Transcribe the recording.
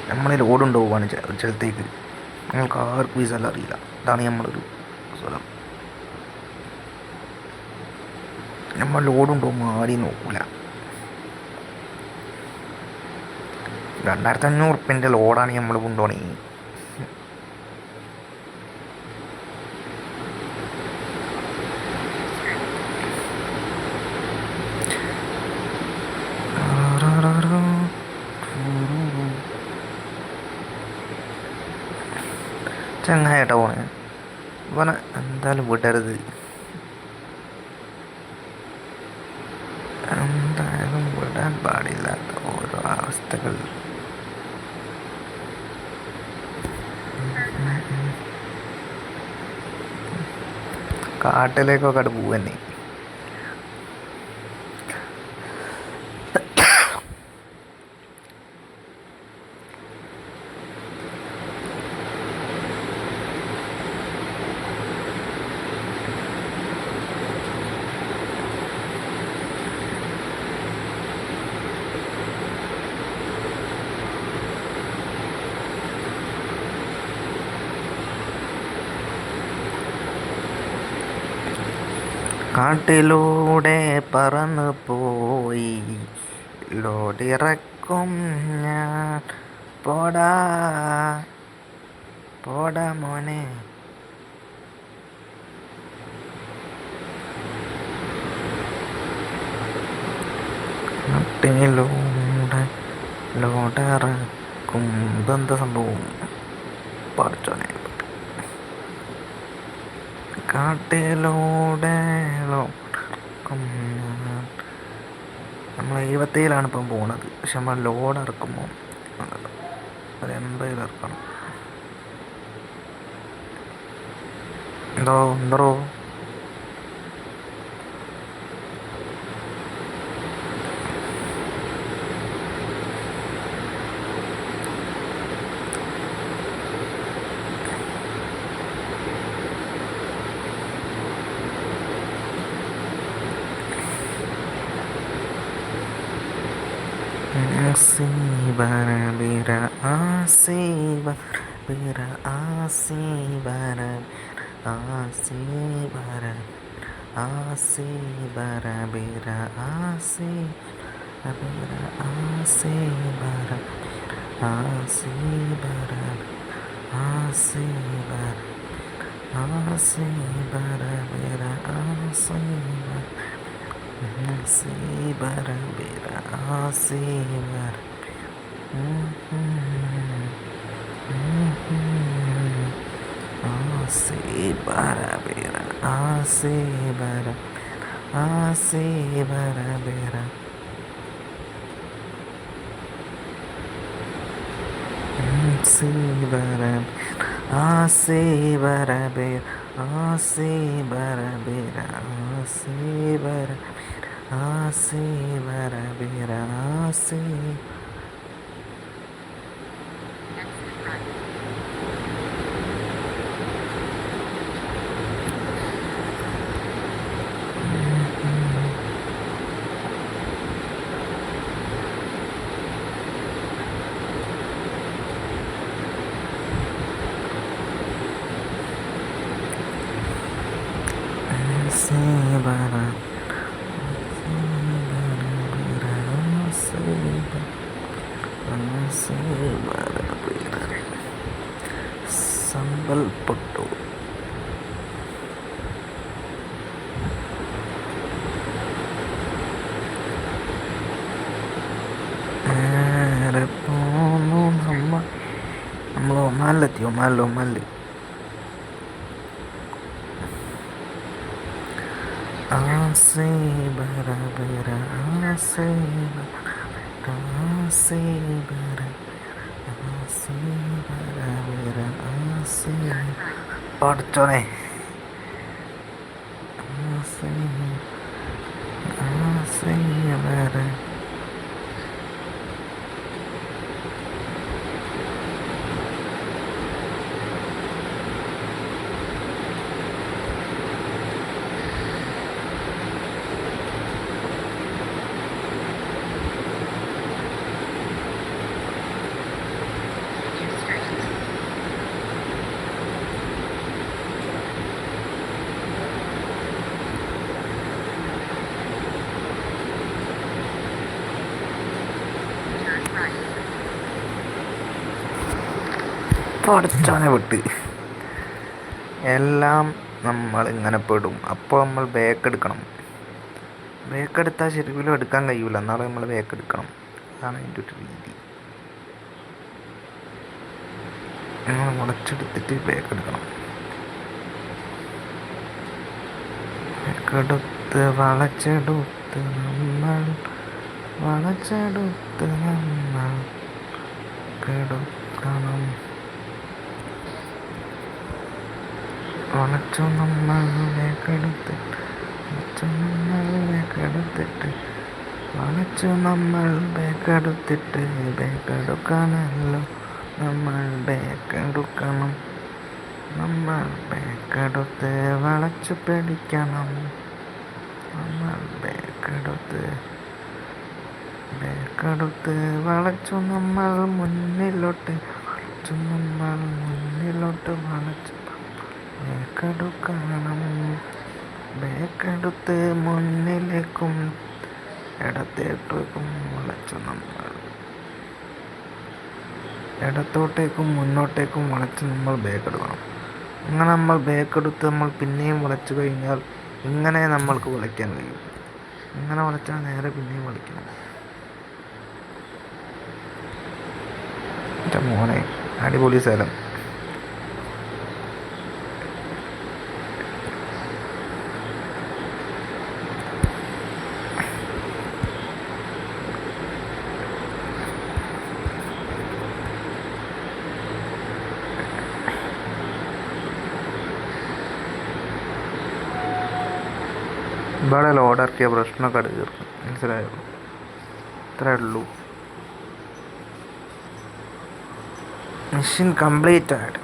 നമ്മളെ ലോഡ് കൊണ്ടുപോവാണ് ഒരു സ്ഥലത്തേക്ക്. ഞങ്ങൾക്ക് ആർക്കും ഈ സ്ഥലം അറിയില്ല. ഇതാണ് നമ്മളൊരു സ്ഥലം. നമ്മൾ ലോഡ് കൊണ്ടുപോകുമ്പോൾ ആരെയും നോക്കൂല. 2500 ലോഡാണ് നമ്മൾ കൊണ്ടുപോകണേ. ചങ്ങായിട്ടാ പോണേ. ഇവനെ എന്തായാലും വിടരുത്, എന്തായാലും വിടാൻ പാടില്ലാത്ത ഓരോ അവസ്ഥകൾ. കാട്ടിലേക്കൊക്കെ അത് പോവന്നെ. കാട്ടിലൂടെ പറന്നു പോയി ലോഡിറക്കും ഞാൻ. പോടാ പോടാ മോനെ. കാട്ടിലൂടെ ലോഡിറക്കും. ഇതെന്താ സംഭവം പഠിച്ചോനെ. കാട്ടിലൂടെ നമ്മൾ 70 ഇപ്പം പോണത്. പക്ഷെ നമ്മൾ ലോഡ് ഇറക്കുമ്പോൾ ഒരു 80 ഇറക്കണം. എന്തോ സമ്പൽപ്പെട്ടു. നമ്മൾ ഒമാനിലെത്തി. ഒമാനിൽ പഠിച്ചോനെ. പഠിച്ചവനെ വിട്ട് എല്ലാം നമ്മളിങ്ങനെ പെടും. അപ്പോൾ നമ്മൾ ബാക്ക് എടുക്കണം. ബാക്ക് എടുത്താൽ ശരിക്കും എടുക്കാൻ കഴിയൂല, എന്നാലും നമ്മൾ ബാക്ക് എടുക്കണം. അതാണ് അതിൻ്റെ ഒരു രീതി. നമ്മൾ വളച്ചെടുത്തിട്ട് ബാക്ക് എടുക്കണം. ബാക്കെടുത്ത് വളച്ചെടുത്ത് നമ്മൾ കെടുക്കണം. വളച്ചു നമ്മൾ ബാക്കെടുത്തിട്ട് ബാക്കെടുക്കാനല്ലോ നമ്മൾ ബാക്കെടുക്കണം. നമ്മൾ ബാക്കെടുത്ത് വളച്ചു പിടിക്കണം. നമ്മൾ ബാക്കെടുത്ത് വളച്ചു നമ്മൾ മുന്നിലോട്ട് വളച്ചു ബാക്കെടുക്കണം. ബാക്കെടുത്ത് മുന്നിലേക്കും ഇടത്തോട്ടേക്കും വളച്ചു നമ്മൾ ഇടത്തോട്ടേക്കും മുന്നോട്ടേക്കും വളച്ച് നമ്മൾ ബാക്കെടുക്കണം. അങ്ങനെ നമ്മൾ ബാക്കെടുത്ത് നമ്മൾ പിന്നെയും വളച്ചു കഴിഞ്ഞാൽ ഇങ്ങനെ നമ്മൾക്ക് വളയ്ക്കാൻ കഴിയും. ഇങ്ങനെ വളച്ചാൽ നേരെ പിന്നെയും വളയ്ക്കണം. എൻ്റെ മോനെ അടിപൊളി സ്ഥലം. ഇവിടെ ലോഡിറക്കിയ പ്രശ്നമൊക്കെ തീർന്നു. മനസ്സിലായോ? ഇത്രേ ഉള്ളൂ. മിഷൻ കംപ്ലീറ്റ് ആയിട്ട്